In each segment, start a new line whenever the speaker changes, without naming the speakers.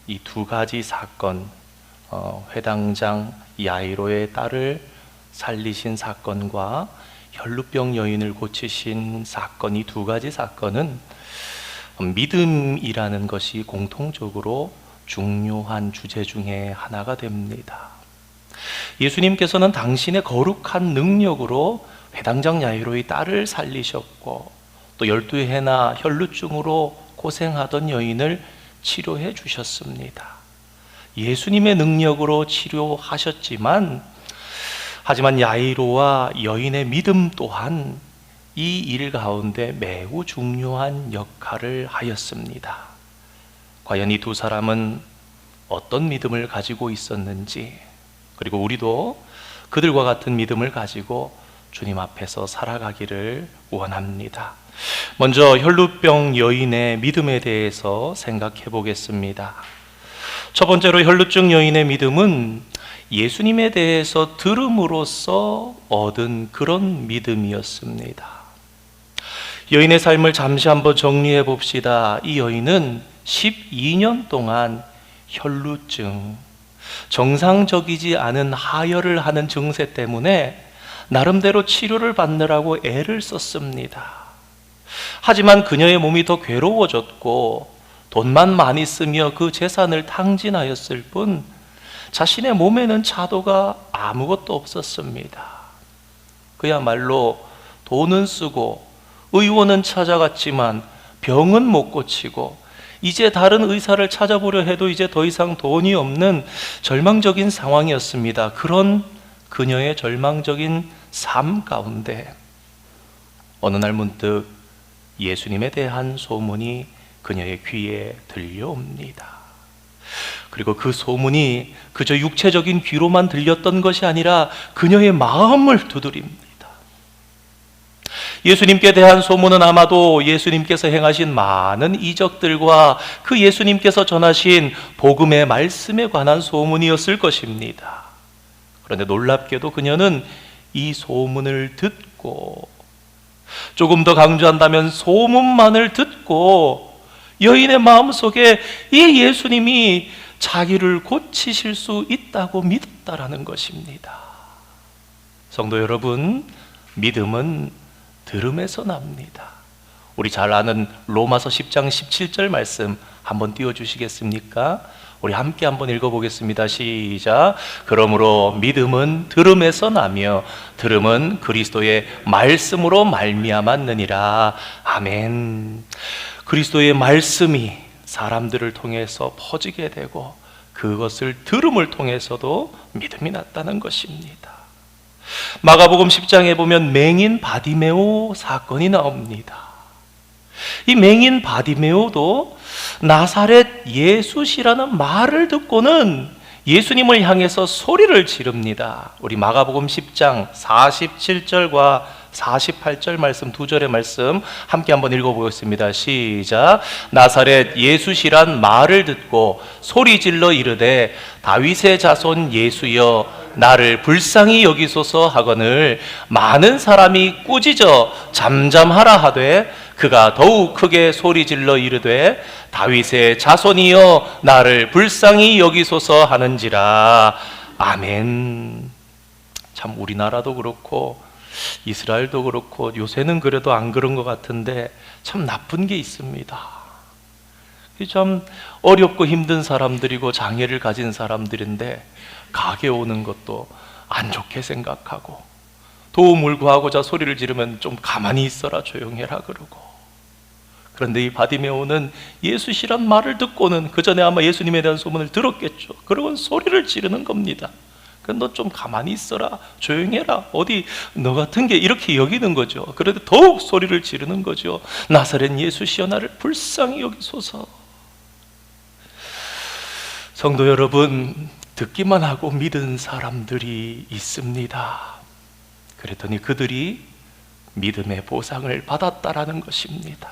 이 두 가지 사건, 회당장 야이로의 딸을 살리신 사건과 혈루병 여인을 고치신 사건, 이 두 가지 사건은 믿음이라는 것이 공통적으로 중요한 주제 중에 하나가 됩니다. 예수님께서는 당신의 거룩한 능력으로 회당장 야이로의 딸을 살리셨고, 또 12해나 혈루증으로 고생하던 여인을 치료해 주셨습니다. 예수님의 능력으로 치료하셨지만, 하지만 야이로와 여인의 믿음 또한 이 일 가운데 매우 중요한 역할을 하였습니다. 과연 이 두 사람은 어떤 믿음을 가지고 있었는지, 그리고 우리도 그들과 같은 믿음을 가지고 주님 앞에서 살아가기를 원합니다. 먼저 혈루병 여인의 믿음에 대해서 생각해 보겠습니다. 첫 번째로 혈루증 여인의 믿음은 예수님에 대해서 들음으로써 얻은 그런 믿음이었습니다. 여인의 삶을 잠시 한번 정리해 봅시다. 이 여인은 12년 동안 혈루증, 정상적이지 않은 하혈을 하는 증세 때문에 나름대로 치료를 받느라고 애를 썼습니다. 하지만 그녀의 몸이 더 괴로워졌고 돈만 많이 쓰며 그 재산을 탕진하였을 뿐 자신의 몸에는 차도가 아무것도 없었습니다. 그야말로 돈은 쓰고 의원은 찾아갔지만 병은 못 고치고, 이제 다른 의사를 찾아보려 해도 이제 더 이상 돈이 없는 절망적인 상황이었습니다. 그런 그녀의 절망적인 삶 가운데 어느 날 문득 예수님에 대한 소문이 그녀의 귀에 들려옵니다. 그리고 그 소문이 그저 육체적인 귀로만 들렸던 것이 아니라 그녀의 마음을 두드립니다. 예수님께 대한 소문은 아마도 예수님께서 행하신 많은 이적들과 그 예수님께서 전하신 복음의 말씀에 관한 소문이었을 것입니다. 그런데 놀랍게도 그녀는 이 소문을 듣고, 조금 더 강조한다면 소문만을 듣고 여인의 마음속에 이 예수님이 자기를 고치실 수 있다고 믿었다라는 것입니다. 성도 여러분, 믿음은 들음에서 납니다. 우리 잘 아는 로마서 10장 17절 말씀 한번 띄워주시겠습니까? 우리 함께 한번 읽어보겠습니다. 시작. 그러므로 믿음은 들음에서 나며 들음은 그리스도의 말씀으로 말미암았느니라. 아멘. 그리스도의 말씀이 사람들을 통해서 퍼지게 되고 그것을 들음을 통해서도 믿음이 났다는 것입니다. 마가복음 10장에 보면 맹인 바디메오 사건이 나옵니다. 이 맹인 바디메오도 나사렛 예수시라는 말을 듣고는 예수님을 향해서 소리를 지릅니다. 우리 마가복음 10장 47절과 48절 말씀, 두 절의 말씀 함께 한번 읽어보겠습니다. 시작. 나사렛 예수시란 말을 듣고 소리질러 이르되 다윗의 자손 예수여 나를 불쌍히 여기소서 하거늘 많은 사람이 꾸짖어 잠잠하라 하되 그가 더욱 크게 소리질러 이르되 다윗의 자손이여 나를 불쌍히 여기소서 하는지라. 아멘. 참 우리나라도 그렇고 이스라엘도 그렇고 요새는 그래도 안 그런 것 같은데 참 나쁜 게 있습니다. 참 어렵고 힘든 사람들이고 장애를 가진 사람들인데 가게 오는 것도 안 좋게 생각하고 도움을 구하고자 소리를 지르면 좀 가만히 있어라, 조용해라 그러고. 그런데 이 바디메오는 예수시란 말을 듣고는 그 전에 아마 예수님에 대한 소문을 들었겠죠. 그러고는 소리를 지르는 겁니다. 너 좀 가만히 있어라, 조용해라, 어디 너 같은 게 이렇게 여기는 거죠. 그래도 더욱 소리를 지르는 거죠. 나사렛 예수시여 나를 불쌍히 여기소서. 성도 여러분, 듣기만 하고 믿은 사람들이 있습니다. 그랬더니 그들이 믿음의 보상을 받았다라는 것입니다.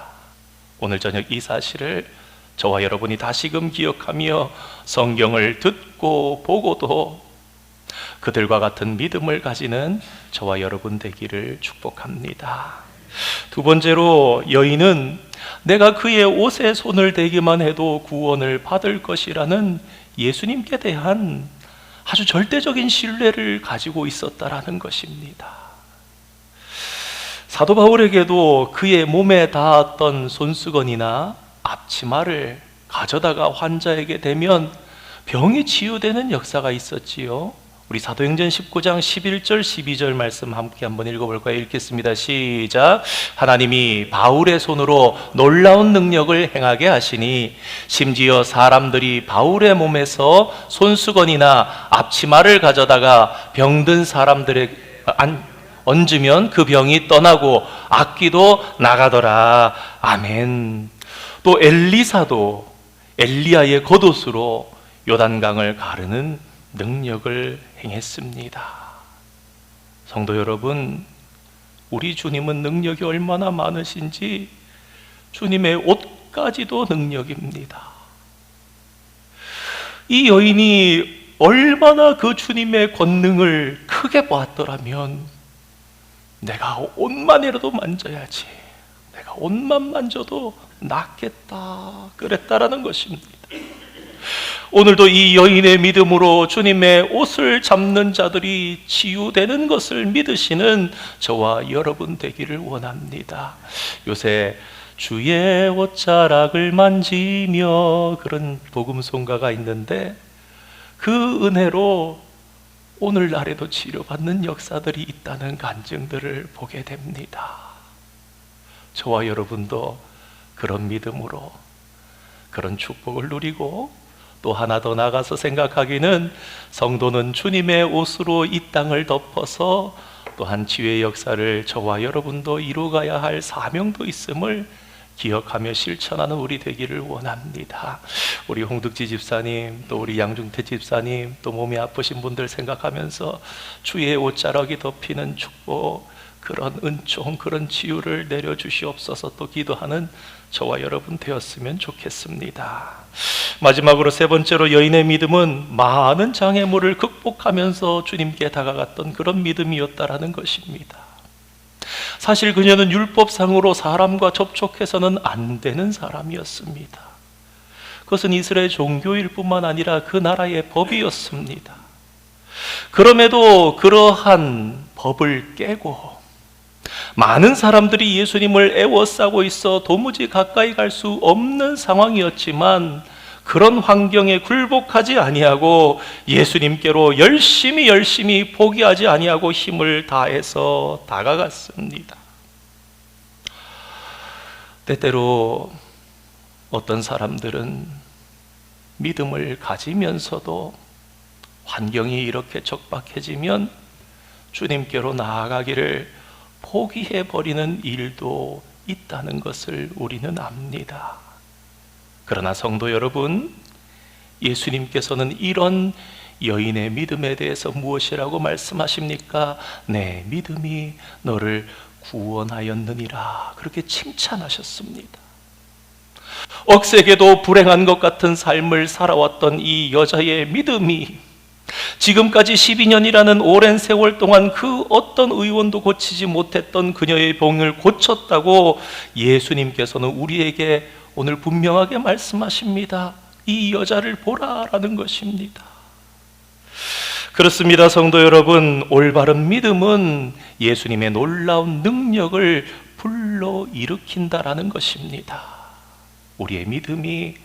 오늘 저녁 이 사실을 저와 여러분이 다시금 기억하며 성경을 듣고 보고도 그들과 같은 믿음을 가지는 저와 여러분 되기를 축복합니다. 두 번째로 여인은 내가 그의 옷에 손을 대기만 해도 구원을 받을 것이라는 예수님께 대한 아주 절대적인 신뢰를 가지고 있었다라는 것입니다. 사도 바울에게도 그의 몸에 닿았던 손수건이나 앞치마를 가져다가 환자에게 대면 병이 치유되는 역사가 있었지요. 우리 사도행전 19장 11절 12절 말씀 함께 한번 읽어볼까요? 읽겠습니다. 시작. 하나님이 바울의 손으로 놀라운 능력을 행하게 하시니 심지어 사람들이 바울의 몸에서 손수건이나 앞치마를 가져다가 병든 사람들에게 얹으면 그 병이 떠나고 악귀도 나가더라. 아멘. 또 엘리사도 엘리야의 겉옷으로 요단강을 가르는 능력을 행했습니다. 성도 여러분, 우리 주님은 능력이 얼마나 많으신지 주님의 옷까지도 능력입니다. 이 여인이 얼마나 그 주님의 권능을 크게 보았더라면 내가 옷만이라도 만져야지, 내가 옷만 만져도 낫겠다 그랬다라는 것입니다. 오늘도 이 여인의 믿음으로 주님의 옷을 잡는 자들이 치유되는 것을 믿으시는 저와 여러분 되기를 원합니다. 요새 주의 옷자락을 만지며 그런 복음송가가 있는데 그 은혜로 오늘날에도 치료받는 역사들이 있다는 간증들을 보게 됩니다. 저와 여러분도 그런 믿음으로 그런 축복을 누리고 또 하나 더 나가서 생각하기는 성도는 주님의 옷으로 이 땅을 덮어서 또한 치유의 역사를 저와 여러분도 이루어가야 할 사명도 있음을 기억하며 실천하는 우리 되기를 원합니다. 우리 홍득지 집사님, 또 우리 양중태 집사님, 또 몸이 아프신 분들 생각하면서 주의 옷자락이 덮이는 축복, 그런 은총, 그런 치유를 내려주시옵소서 또 기도하는 저와 여러분 되었으면 좋겠습니다. 마지막으로 세 번째로 여인의 믿음은 많은 장애물을 극복하면서 주님께 다가갔던 그런 믿음이었다라는 것입니다. 사실 그녀는 율법상으로 사람과 접촉해서는 안 되는 사람이었습니다. 그것은 이스라엘 종교일 뿐만 아니라 그 나라의 법이었습니다. 그럼에도 그러한 법을 깨고 많은 사람들이 예수님을 애워싸고 있어 도무지 가까이 갈 수 없는 상황이었지만 그런 환경에 굴복하지 아니하고 예수님께로 열심히 포기하지 아니하고 힘을 다해서 다가갔습니다. 때때로 어떤 사람들은 믿음을 가지면서도 환경이 이렇게 척박해지면 주님께로 나아가기를 포기해버리는 일도 있다는 것을 우리는 압니다. 그러나 성도 여러분, 예수님께서는 이런 여인의 믿음에 대해서 무엇이라고 말씀하십니까? 내 믿음이 너를 구원하였느니라 그렇게 칭찬하셨습니다. 억세게도 불행한 것 같은 삶을 살아왔던 이 여자의 믿음이 지금까지 12년이라는 오랜 세월 동안 그 어떤 의원도 고치지 못했던 그녀의 병을 고쳤다고 예수님께서는 우리에게 오늘 분명하게 말씀하십니다. 이 여자를 보라라는 것입니다. 그렇습니다. 성도 여러분, 올바른 믿음은 예수님의 놀라운 능력을 불러일으킨다라는 것입니다. 우리의 믿음이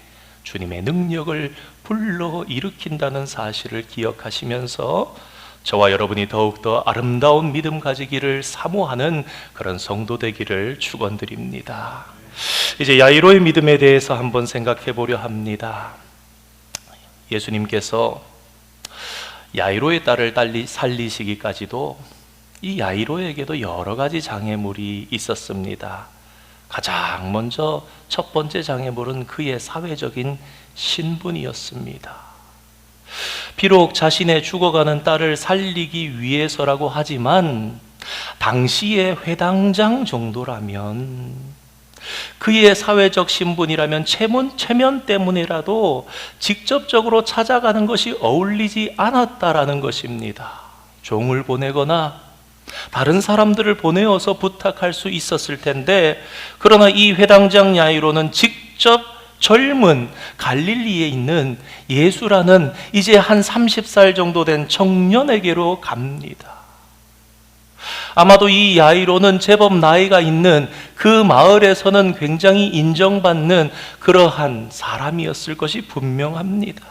주님의 능력을 불러일으킨다는 사실을 기억하시면서 저와 여러분이 더욱더 아름다운 믿음 가지기를 사모하는 그런 성도 되기를 축원드립니다. 이제 야이로의 믿음에 대해서 한번 생각해 보려 합니다. 예수님께서 야이로의 딸을 살리시기까지도 이 야이로에게도 여러 가지 장애물이 있었습니다. 가장 먼저 첫 번째 장애물은 그의 사회적인 신분이었습니다. 비록 자신의 죽어가는 딸을 살리기 위해서라고 하지만 당시의 회당장 정도라면, 그의 사회적 신분이라면 체면 때문이라도 직접적으로 찾아가는 것이 어울리지 않았다라는 것입니다. 종을 보내거나 다른 사람들을 보내어서 부탁할 수 있었을 텐데, 그러나 이 회당장 야이로는 직접 젊은 갈릴리에 있는 예수라는 이제 한 30살 정도 된 청년에게로 갑니다. 아마도 이 야이로는 제법 나이가 있는 그 마을에서는 굉장히 인정받는 그러한 사람이었을 것이 분명합니다.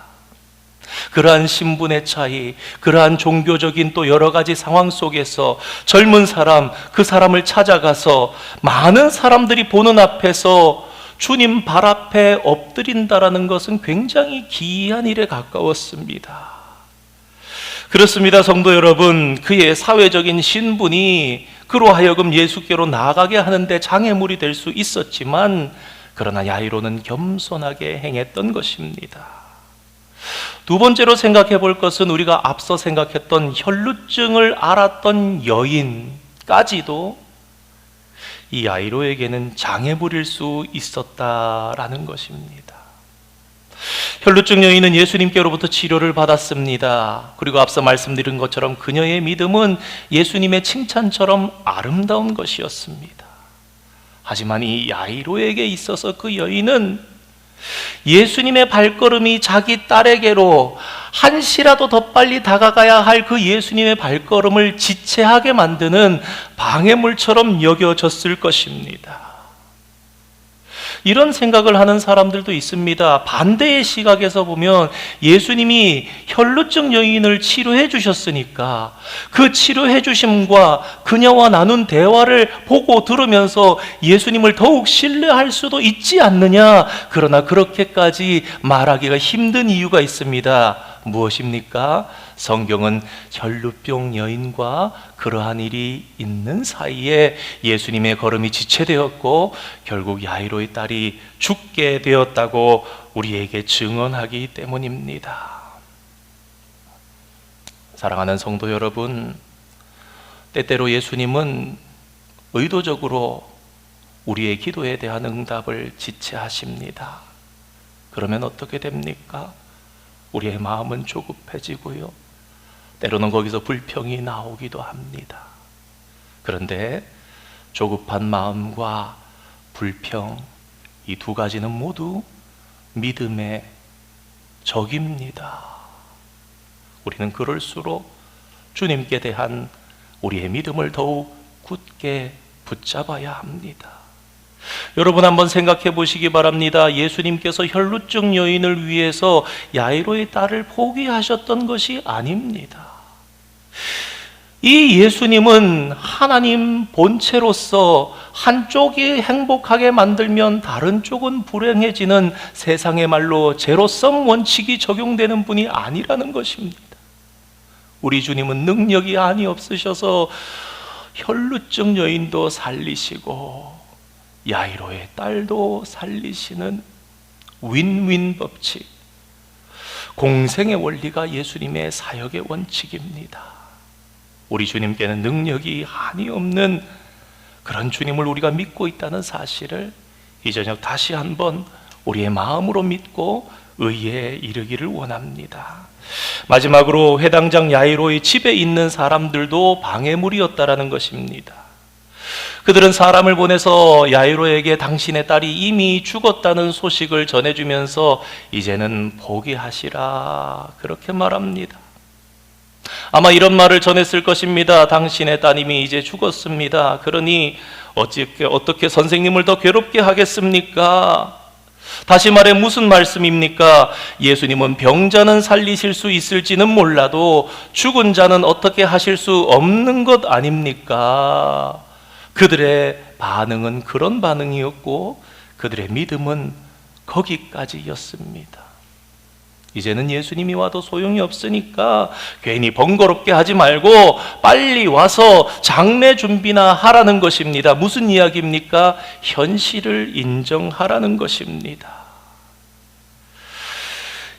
그러한 신분의 차이, 그러한 종교적인 또 여러 가지 상황 속에서 젊은 사람, 그 사람을 찾아가서 많은 사람들이 보는 앞에서 주님 발 앞에 엎드린다라는 것은 굉장히 기이한 일에 가까웠습니다. 그렇습니다, 성도 여러분. 그의 사회적인 신분이 그로 하여금 예수께로 나아가게 하는데 장애물이 될 수 있었지만, 그러나 야이로는 겸손하게 행했던 것입니다. 두 번째로 생각해 볼 것은 우리가 앞서 생각했던 혈루증을 앓았던 여인까지도 이 야이로에게는 장애물일 수 있었다라는 것입니다. 혈루증 여인은 예수님께로부터 치료를 받았습니다. 그리고 앞서 말씀드린 것처럼 그녀의 믿음은 예수님의 칭찬처럼 아름다운 것이었습니다. 하지만 이 야이로에게 있어서 그 여인은 예수님의 발걸음이 자기 딸에게로 한시라도 더 빨리 다가가야 할 그 예수님의 발걸음을 지체하게 만드는 방해물처럼 여겨졌을 것입니다. 이런 생각을 하는 사람들도 있습니다. 반대의 시각에서 보면 예수님이 혈루증 여인을 치료해 주셨으니까 그 치료해 주심과 그녀와 나눈 대화를 보고 들으면서 예수님을 더욱 신뢰할 수도 있지 않느냐. 그러나 그렇게까지 말하기가 힘든 이유가 있습니다. 무엇입니까? 성경은 혈루병 여인과 그러한 일이 있는 사이에 예수님의 걸음이 지체되었고 결국 야이로의 딸이 죽게 되었다고 우리에게 증언하기 때문입니다. 사랑하는 성도 여러분, 때때로 예수님은 의도적으로 우리의 기도에 대한 응답을 지체하십니다. 그러면 어떻게 됩니까? 우리의 마음은 조급해지고요, 때로는 거기서 불평이 나오기도 합니다. 그런데 조급한 마음과 불평, 이 두 가지는 모두 믿음의 적입니다. 우리는 그럴수록 주님께 대한 우리의 믿음을 더욱 굳게 붙잡아야 합니다. 여러분 한번 생각해 보시기 바랍니다. 예수님께서 혈루증 여인을 위해서 야이로의 딸을 포기하셨던 것이 아닙니다. 이 예수님은 하나님 본체로서 한쪽이 행복하게 만들면 다른 쪽은 불행해지는 세상의 말로 제로섬 원칙이 적용되는 분이 아니라는 것입니다. 우리 주님은 능력이 아니 없으셔서 혈루증 여인도 살리시고 야이로의 딸도 살리시는 윈윈 법칙, 공생의 원리가 예수님의 사역의 원칙입니다. 우리 주님께는 능력이 한이 없는 그런 주님을 우리가 믿고 있다는 사실을 이 저녁 다시 한번 우리의 마음으로 믿고 의에 이르기를 원합니다. 마지막으로 회당장 야이로의 집에 있는 사람들도 방해물이었다라는 것입니다. 그들은 사람을 보내서 야이로에게 당신의 딸이 이미 죽었다는 소식을 전해주면서 이제는 포기하시라 그렇게 말합니다. 아마 이런 말을 전했을 것입니다. 당신의 따님이 이제 죽었습니다. 그러니 어떻게 선생님을 더 괴롭게 하겠습니까? 다시 말해 무슨 말씀입니까? 예수님은 병자는 살리실 수 있을지는 몰라도 죽은 자는 어떻게 하실 수 없는 것 아닙니까? 그들의 반응은 그런 반응이었고 그들의 믿음은 거기까지였습니다. 이제는 예수님이 와도 소용이 없으니까 괜히 번거롭게 하지 말고 빨리 와서 장례 준비나 하라는 것입니다. 무슨 이야기입니까? 현실을 인정하라는 것입니다.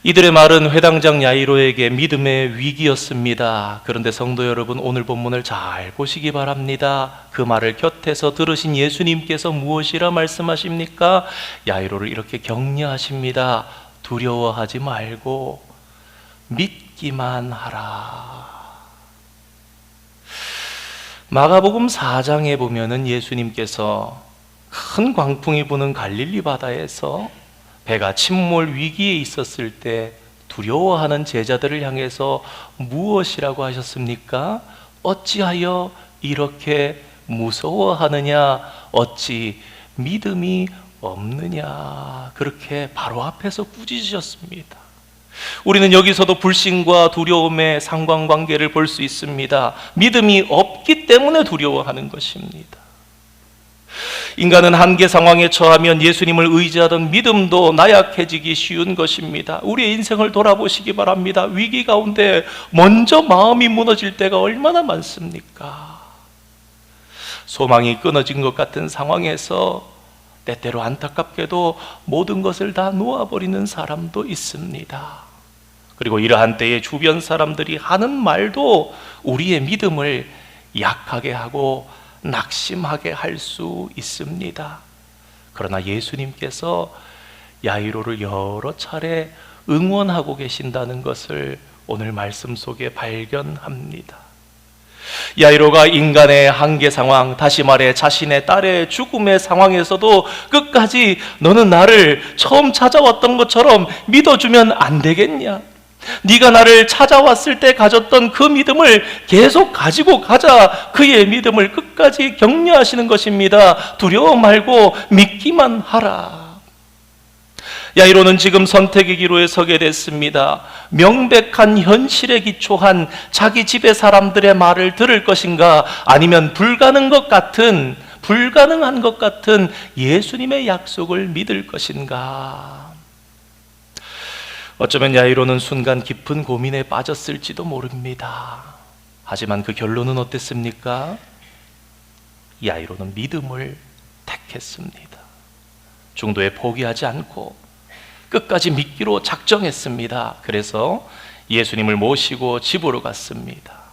이들의 말은 회당장 야이로에게 믿음의 위기였습니다. 그런데 성도 여러분, 오늘 본문을 잘 보시기 바랍니다. 그 말을 곁에서 들으신 예수님께서 무엇이라 말씀하십니까? 야이로를 이렇게 격려하십니다. 두려워하지 말고 믿기만 하라. 마가복음 4장에 보면은 예수님께서 큰 광풍이 부는 갈릴리 바다에서 배가 침몰 위기에 있었을 때 두려워하는 제자들을 향해서 무엇이라고 하셨습니까? 어찌하여 이렇게 무서워하느냐? 어찌 믿음이 없느냐? 그렇게 바로 앞에서 꾸짖으셨습니다. 우리는 여기서도 불신과 두려움의 상관관계를 볼 수 있습니다. 믿음이 없기 때문에 두려워하는 것입니다. 인간은 한계 상황에 처하면 예수님을 의지하던 믿음도 나약해지기 쉬운 것입니다. 우리의 인생을 돌아보시기 바랍니다. 위기 가운데 먼저 마음이 무너질 때가 얼마나 많습니까? 소망이 끊어진 것 같은 상황에서 때때로 안타깝게도 모든 것을 다 놓아버리는 사람도 있습니다. 그리고 이러한 때에 주변 사람들이 하는 말도 우리의 믿음을 약하게 하고 낙심하게 할 수 있습니다. 그러나 예수님께서 야이로를 여러 차례 응원하고 계신다는 것을 오늘 말씀 속에 발견합니다. 야이로가 인간의 한계 상황, 다시 말해 자신의 딸의 죽음의 상황에서도 끝까지 너는 나를 처음 찾아왔던 것처럼 믿어주면 안 되겠냐? 네가 나를 찾아왔을 때 가졌던 그 믿음을 계속 가지고 가자. 그의 믿음을 끝까지 격려하시는 것입니다. 두려워 말고 믿기만 하라. 야이로는 지금 선택의 기로에 서게 됐습니다. 명백한 현실에 기초한 자기 집의 사람들의 말을 들을 것인가, 아니면 불가능한 것 같은 예수님의 약속을 믿을 것인가. 어쩌면 야이로는 순간 깊은 고민에 빠졌을지도 모릅니다. 하지만 그 결론은 어땠습니까? 야이로는 믿음을 택했습니다. 중도에 포기하지 않고 끝까지 믿기로 작정했습니다. 그래서 예수님을 모시고 집으로 갔습니다.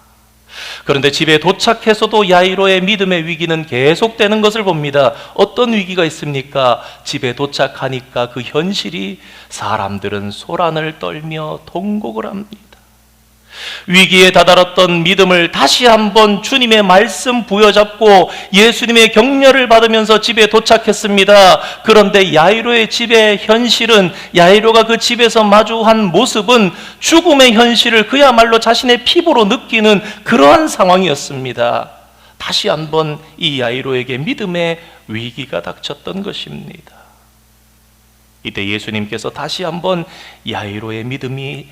그런데 집에 도착해서도 야이로의 믿음의 위기는 계속되는 것을 봅니다. 어떤 위기가 있습니까? 집에 도착하니까 그 현실이 사람들은 소란을 떨며 통곡을 합니다. 위기에 다다랐던 믿음을 다시 한번 주님의 말씀 부여잡고 예수님의 격려를 받으면서 집에 도착했습니다. 그런데 야이로의 집의 현실은, 야이로가 그 집에서 마주한 모습은 죽음의 현실을 그야말로 자신의 피부로 느끼는 그러한 상황이었습니다. 다시 한번 이 야이로에게 믿음의 위기가 닥쳤던 것입니다. 이때 예수님께서 다시 한번 야이로의 믿음이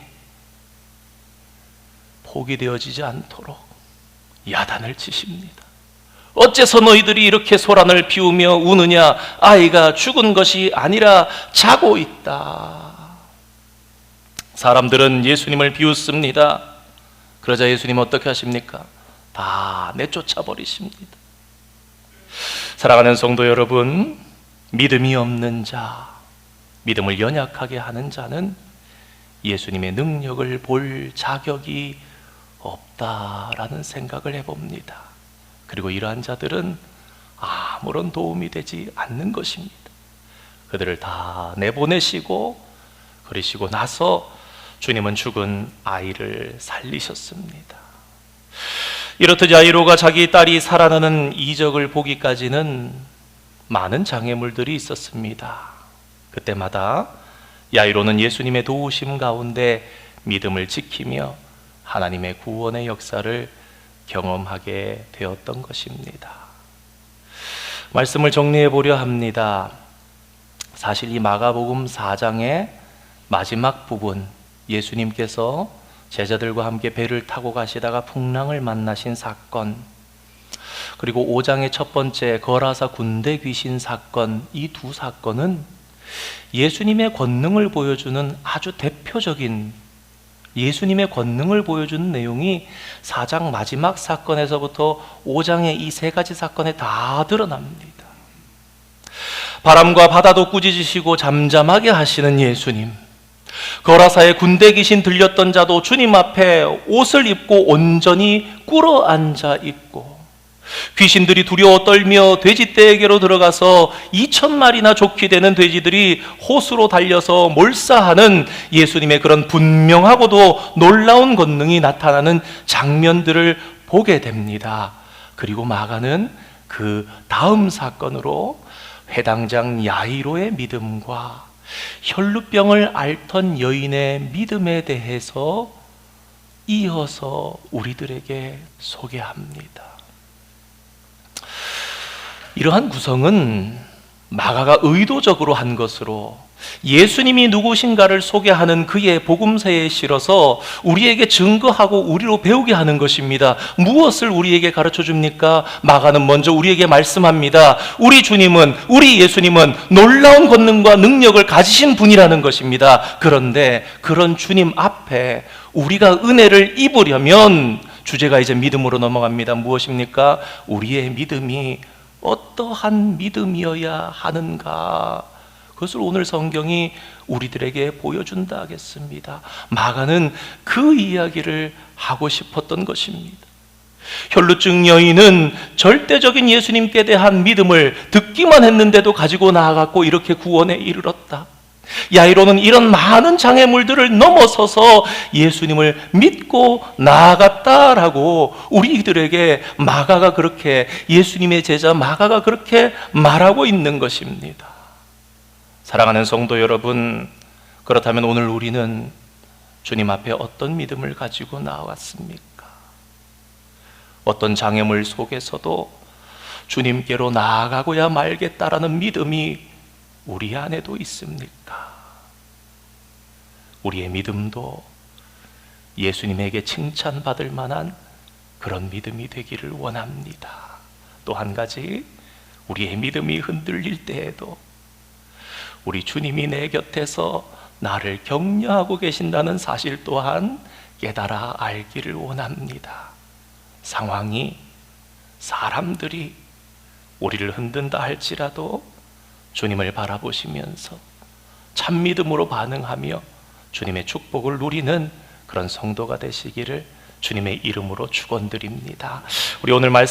포기되어지지 않도록 야단을 치십니다. 어째서 너희들이 이렇게 소란을 피우며 우느냐? 아이가 죽은 것이 아니라 자고 있다. 사람들은 예수님을 비웃습니다. 그러자 예수님 어떻게 하십니까? 다 내쫓아 버리십니다. 사랑하는 성도 여러분, 믿음이 없는 자, 믿음을 연약하게 하는 자는 예수님의 능력을 볼 자격이 없다라는 생각을 해봅니다. 그리고 이러한 자들은 아무런 도움이 되지 않는 것입니다. 그들을 다 내보내시고 그러시고 나서 주님은 죽은 아이를 살리셨습니다. 이렇듯 야이로가 자기 딸이 살아나는 이적을 보기까지는 많은 장애물들이 있었습니다. 그때마다 야이로는 예수님의 도우심 가운데 믿음을 지키며 하나님의 구원의 역사를 경험하게 되었던 것입니다. 말씀을 정리해 보려 합니다. 사실 이 마가복음 4장의 마지막 부분, 예수님께서 제자들과 함께 배를 타고 가시다가 풍랑을 만나신 사건, 그리고 5장의 첫 번째 거라사 군대 귀신 사건, 이 두 사건은 예수님의 권능을 보여주는 아주 대표적인, 예수님의 권능을 보여주는 내용이 4장 마지막 사건에서부터 5장의 이 세 가지 사건에 다 드러납니다. 바람과 바다도 꾸짖으시고 잠잠하게 하시는 예수님, 거라사의 군대 귀신 들렸던 자도 주님 앞에 옷을 입고 온전히 꿇어 앉아 있고, 귀신들이 두려워 떨며 돼지떼에게로 들어가서 2,000마리나 좋게 되는 돼지들이 호수로 달려서 몰사하는 예수님의 그런 분명하고도 놀라운 권능이 나타나는 장면들을 보게 됩니다. 그리고 마가는 그 다음 사건으로 회당장 야이로의 믿음과 혈루병을 앓던 여인의 믿음에 대해서 이어서 우리들에게 소개합니다. 이러한 구성은 마가가 의도적으로 한 것으로 예수님이 누구신가를 소개하는 그의 복음서에 실어서 우리에게 증거하고 우리로 배우게 하는 것입니다. 무엇을 우리에게 가르쳐 줍니까? 마가는 먼저 우리에게 말씀합니다. 우리 주님은, 우리 예수님은 놀라운 권능과 능력을 가지신 분이라는 것입니다. 그런데 그런 주님 앞에 우리가 은혜를 입으려면 주제가 이제 믿음으로 넘어갑니다. 무엇입니까? 우리의 믿음이 어떠한 믿음이어야 하는가? 그것을 오늘 성경이 우리들에게 보여준다 하겠습니다. 마가는 그 이야기를 하고 싶었던 것입니다. 혈루증 여인은 절대적인 예수님께 대한 믿음을 듣기만 했는데도 가지고 나아갔고 이렇게 구원에 이르렀다. 야이로는 이런 많은 장애물들을 넘어서서 예수님을 믿고 나아갔다라고 우리들에게 마가가 그렇게, 예수님의 제자 마가가 그렇게 말하고 있는 것입니다. 사랑하는 성도 여러분, 그렇다면 오늘 우리는 주님 앞에 어떤 믿음을 가지고 나왔습니까? 어떤 장애물 속에서도 주님께로 나아가고야 말겠다라는 믿음이 우리 안에도 있습니까? 우리의 믿음도 예수님에게 칭찬받을 만한 그런 믿음이 되기를 원합니다. 또 한 가지, 우리의 믿음이 흔들릴 때에도 우리 주님이 내 곁에서 나를 격려하고 계신다는 사실 또한 깨달아 알기를 원합니다. 상황이, 사람들이 우리를 흔든다 할지라도 주님을 바라보시면서 참 믿음으로 반응하며 주님의 축복을 누리는 그런 성도가 되시기를 주님의 이름으로 축원드립니다. 우리 오늘 말씀